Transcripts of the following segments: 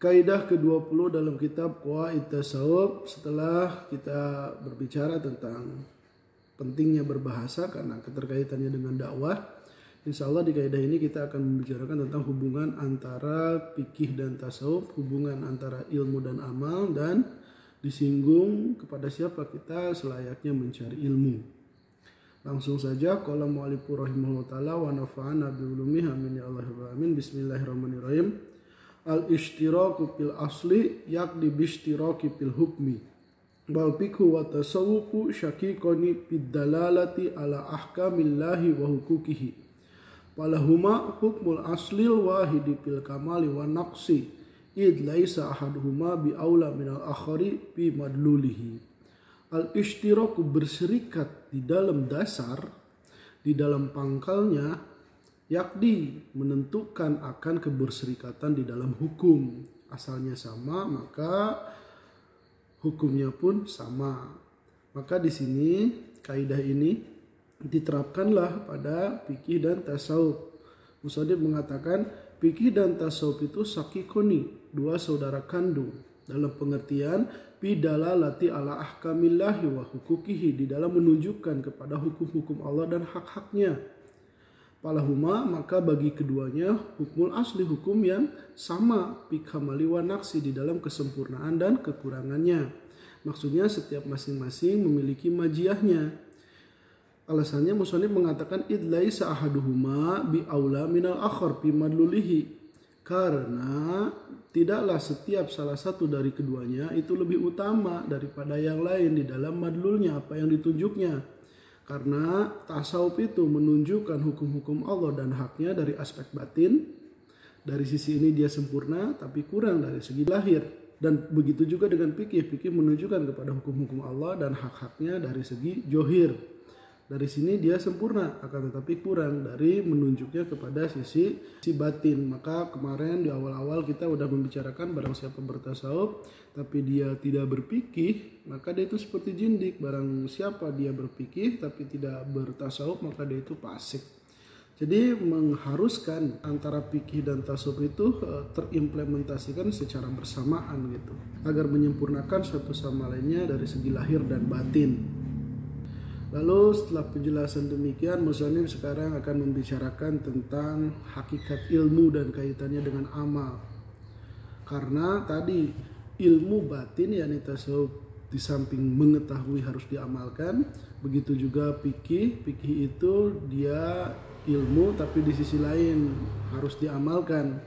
Kaidah ke-20 dalam kitab Qawaid Tasawuf, setelah kita berbicara tentang pentingnya berbahasa karena keterkaitannya dengan dakwah. Insya Allah di kaidah ini kita akan membicarakan tentang hubungan antara fikih dan tasawuf, hubungan antara ilmu dan amal, dan disinggung kepada siapa kita selayaknya mencari ilmu. Langsung saja, qala mu'allifu rahimahullah ta'ala wa nafa'ana bi ulumihi amin ya Allah amin. Bismillahirrahmanirrahim. Al-ishtiraku fil asli yakni bishtiraki fil hukmi. Wal fikhu wa tasawufu syaqiqani bid dalalati ala ahkamillahi wa hukukihi. Walahuma hukmul aslil wahidi fil kamali wa naqsi. Id laisa ahaduhuma bi aula minal akhari bi madlulihi. Al-ishtiraku berserikat di dalam dasar, di dalam pangkalnya, yakni menentukan akan keberserikatan di dalam hukum. Asalnya sama, maka hukumnya pun sama. Maka di sini kaidah ini diterapkanlah pada fikih dan tasawuf. Musannif mengatakan fikih dan tasawuf itu sakikoni, dua saudara kandung, dalam pengertian bidalalati ala ahkamillahi wa hukukihi, di dalam menunjukkan kepada hukum-hukum Allah dan hak-haknya. Palahuma, maka bagi keduanya hukmul asli, hukum yang sama, bikamali wa naqsi, di dalam kesempurnaan dan kekurangannya. Maksudnya setiap masing-masing memiliki majiyahnya. Alasannya musannif mengatakan id laisa ahaduhuma bi aula minal akhar bi madlulihi, karena tidaklah setiap salah satu dari keduanya itu lebih utama daripada yang lain di dalam madlulnya, apa yang ditunjuknya. Karena tasawuf itu menunjukkan hukum-hukum Allah dan haknya dari aspek batin. Dari sisi ini dia sempurna, tapi kurang dari segi lahir. Dan begitu juga dengan fikih. Fikih menunjukkan kepada hukum-hukum Allah dan hak-haknya dari segi johir. Dari sini dia sempurna, akan tetapi kurang dari menunjuknya kepada sisi batin. Maka kemarin di awal-awal kita sudah membicarakan barang siapa bertasawuf tapi dia tidak berfikih, maka dia itu seperti jindik. Barang siapa dia berfikih tapi tidak bertasawuf, maka dia itu fasik. Jadi mengharuskan antara fikih dan tasawuf itu terimplementasikan secara bersamaan gitu, agar menyempurnakan satu sama lainnya dari segi lahir dan batin. Lalu setelah penjelasan demikian, musannif sekarang akan membicarakan tentang hakikat ilmu dan kaitannya dengan amal. Karena tadi ilmu batin yakni tasawuf di samping mengetahui harus diamalkan, begitu juga fikih. Fikih itu dia ilmu tapi di sisi lain harus diamalkan.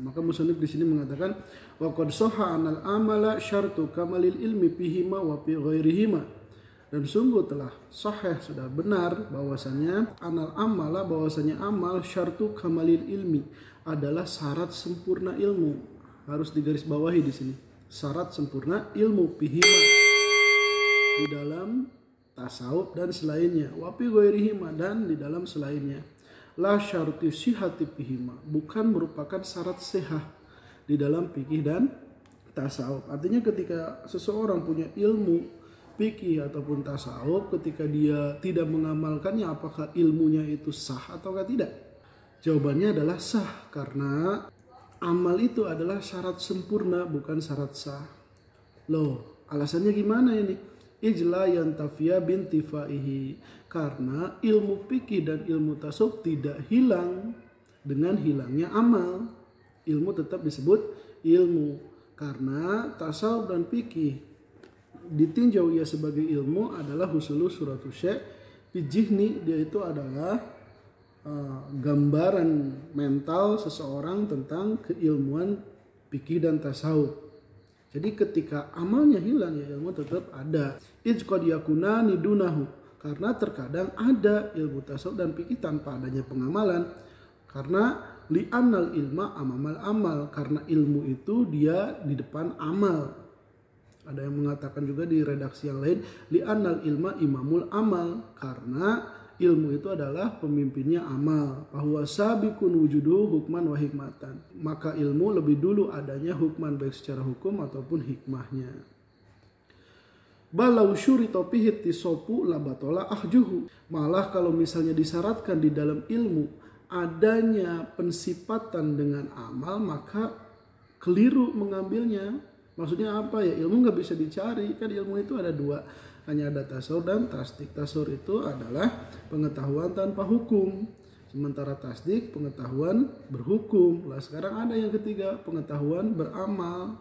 Maka musannif di sini mengatakan wa qad sahha anal amala syartu kamalil ilmi fihima wa fi ghairihima. Dan sungguh telah sahih, sudah benar bahwasanya anal amala, bahwasanya amal syartu kamalil ilmi adalah syarat sempurna ilmu. Harus digarisbawahi di sini. Syarat sempurna ilmu pihima di dalam tasawuf dan selainnya, wapi ghairihima, dan di dalam selainnya. La syarti sihati pihima, bukan merupakan syarat sehat di dalam fikih dan tasawuf. Artinya ketika seseorang punya ilmu fikih ataupun tasawuf, ketika dia tidak mengamalkannya, apakah ilmunya itu sah atau tidak? Jawabannya adalah sah, karena amal itu adalah syarat sempurna, bukan syarat sah. Loh, alasannya gimana ini? Ijla yantafiya bintifaihi, karena ilmu fikih dan ilmu tasawuf tidak hilang dengan hilangnya amal. Ilmu tetap disebut ilmu, karena tasawuf dan fikih ditinjau ia sebagai ilmu adalah husulu suratus syai' bijihni, dia itu adalah gambaran mental seseorang tentang keilmuan fikih dan tasawuf. Jadi ketika amalnya hilang, ya ilmu tetap ada. Ijqad yakuna nidunahu, karena terkadang ada ilmu tasawuf dan fikih tanpa adanya pengamalan. Karena li'annal ilma amamal amal, karena ilmu itu dia di depan amal. Ada yang mengatakan juga di redaksi yang lain, li'annal ilma imamul amal, karena ilmu itu adalah pemimpinnya amal. Bahwa sabikun wujuduhu hukman wa hikmatan, maka ilmu lebih dulu adanya hukman, baik secara hukum ataupun hikmahnya. Balau syurita fihi tisopu labatola ahjuhu, malah kalau misalnya disyaratkan di dalam ilmu adanya pensifatan dengan amal, maka keliru mengambilnya. Maksudnya apa ya? Ilmu nggak bisa dicari, kan ilmu itu ada dua, hanya ada tasawur dan tasdik. Tasawur itu adalah pengetahuan tanpa hukum, sementara tasdik pengetahuan berhukum. Lah sekarang ada yang ketiga, pengetahuan beramal.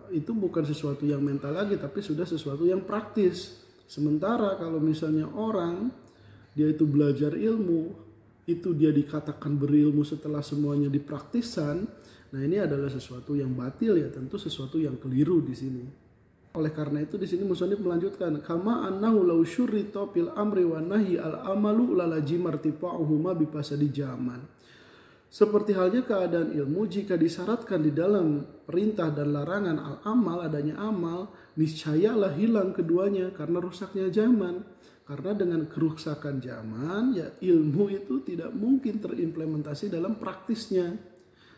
Itu bukan sesuatu yang mental lagi, tapi sudah sesuatu yang praktis. Sementara kalau misalnya orang dia itu belajar ilmu, itu dia dikatakan berilmu setelah semuanya dipraktiskan. Nah, ini adalah sesuatu yang batil ya, tentu sesuatu yang keliru di sini. Oleh karena itu di sini musannif melanjutkan, kama annahu law syurrita fil amri wa nahyi al amalu lalajimar tifa'uhuma bi fasadi zaman. Seperti halnya keadaan ilmu, jika disyaratkan di dalam perintah dan larangan al-amal, adanya amal, niscayalah hilang keduanya karena rusaknya zaman. Karena dengan kerusakan zaman, ya ilmu itu tidak mungkin terimplementasi dalam praktisnya.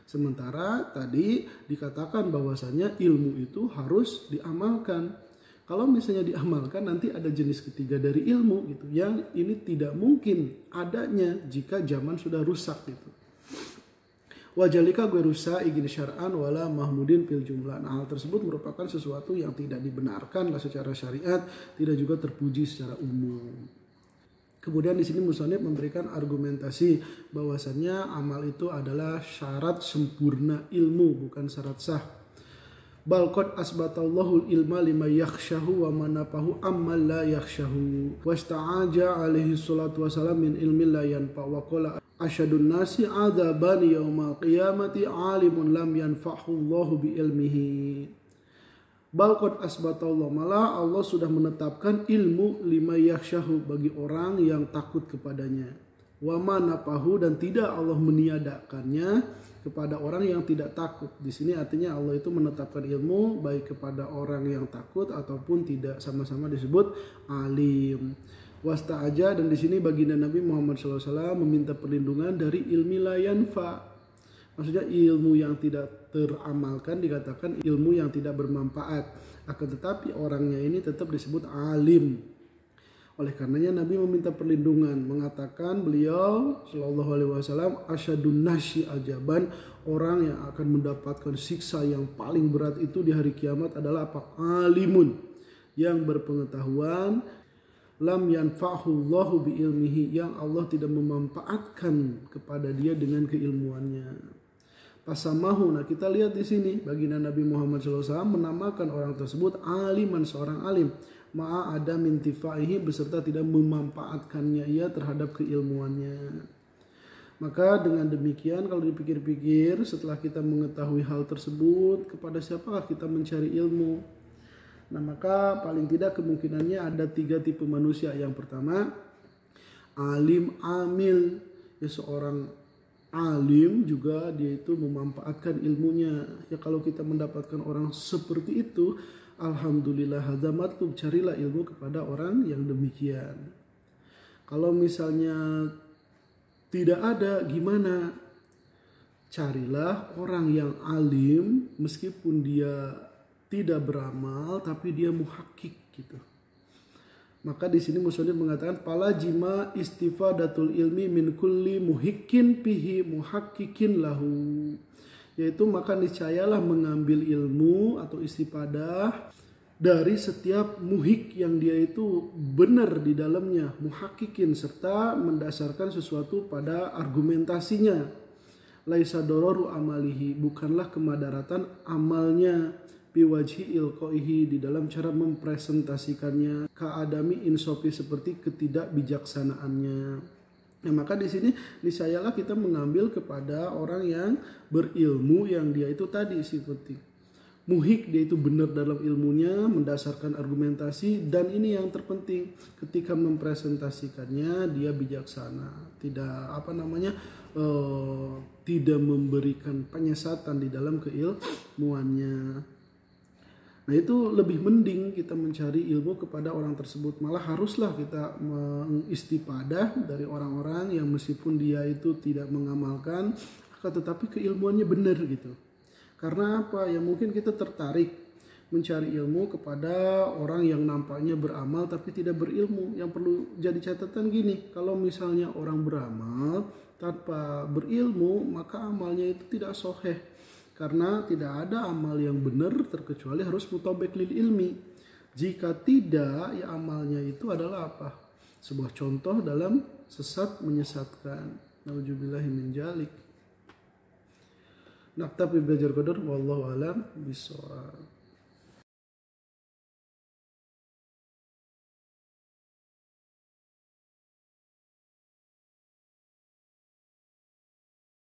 Sementara tadi dikatakan bahwasanya ilmu itu harus diamalkan. Kalau misalnya diamalkan, nanti ada jenis ketiga dari ilmu gitu, yang ini tidak mungkin adanya jika zaman sudah rusak gitu. Wajalika guerusa igin syar'an wala mahmudin fil jumlah. Nah, hal tersebut merupakan sesuatu yang tidak dibenarkan lah secara syariat, tidak juga terpuji secara umum. Kemudian di sini musannif memberikan argumentasi bahwasannya amal itu adalah syarat sempurna ilmu, bukan syarat sah. Bal qad asbatallahu ilma lima yakhshahu wa manafahu amma la yakhshahu. Wasta'aja alaihi salatu wasalam min ilmi la yanfa wa qala asyadun nasi adzaban yaumal qiyamati alimun lam yanfa'hu Allahu bi ilmihi. Bal qad asbatallahu, malah Allah sudah menetapkan ilmu lima yakhshahu bagi orang yang takut kepadanya. Wa manafahu, dan tidak Allah meniadakannya kepada orang yang tidak takut. Di sini artinya Allah itu menetapkan ilmu baik kepada orang yang takut ataupun tidak, sama-sama disebut alim. Wasta'aja, dan di sini baginda Nabi Muhammad SAW meminta perlindungan dari ilmi la yanfa. Maksudnya ilmu yang tidak teramalkan dikatakan ilmu yang tidak bermanfaat. Akan tetapi orangnya ini tetap disebut alim. Oleh karenanya Nabi meminta perlindungan, mengatakan beliau Shallallahu Alaihi Wasallam asyadun nasi ajaban, orang yang akan mendapatkan siksa yang paling berat itu di hari kiamat adalah apa? Alimun, yang berpengetahuan, lam yanfa'hu Allahu bi ilmihi, yang Allah tidak memanfaatkan kepada dia dengan keilmuannya. Pasamahu, nah kita lihat di sini baginda Nabi Muhammad SAW menamakan orang tersebut aliman, seorang alim. Ma'a ada mintifaihi, beserta tidak memanfaatkannya ia terhadap keilmuannya. Maka dengan demikian kalau dipikir-pikir, setelah kita mengetahui hal tersebut, kepada siapakah kita mencari ilmu? Nah, maka paling tidak kemungkinannya ada 3 tipe manusia. Yang pertama, alim amil, ya seorang alim juga dia itu memanfaatkan ilmunya. Ya kalau kita mendapatkan orang seperti itu, alhamdulillah hadamatkum, carilah ilmu kepada orang yang demikian. Kalau misalnya tidak ada, gimana? Carilah orang yang alim meskipun dia tidak beramal tapi dia muhakkik gitu. Maka di sini musannif mengatakan pala jima istifadatul ilmi min kulli muhikkin pihi muhakkikin lahu. Yaitu maka niscayalah mengambil ilmu atau istifadah dari setiap muhik yang dia itu benar di dalamnya, muhakkikin, serta mendasarkan sesuatu pada argumentasinya. Laisa dororu amalihi, bukanlah kemadaratan amalnya, biwajhi ilqaihi, di dalam cara mempresentasikannya, kaadami insofi, seperti ketidakbijaksanaannya. Nah, maka di sini niscayalah kita mengambil kepada orang yang berilmu, yang dia itu tadi seperti muhik, dia itu benar dalam ilmunya, mendasarkan argumentasi, dan ini yang terpenting ketika mempresentasikannya dia bijaksana, tidak tidak memberikan penyesatan di dalam keilmuannya. Nah, itu lebih mending kita mencari ilmu kepada orang tersebut. Malah haruslah kita mengistifadah dari orang-orang yang meskipun dia itu tidak mengamalkan, tetapi keilmuannya benar gitu. Karena apa? Ya mungkin kita tertarik mencari ilmu kepada orang yang nampaknya beramal tapi tidak berilmu. Yang perlu jadi catatan gini, kalau misalnya orang beramal tanpa berilmu, maka amalnya itu tidak sahih. Karena tidak ada amal yang benar terkecuali harus mutabik lil ilmi. Jika tidak, ya amalnya itu adalah apa? Sebuah contoh dalam sesat menyesatkan. Nauzubillahi min dzalik. Naktabi belajar qadar wallahu alam bishawab.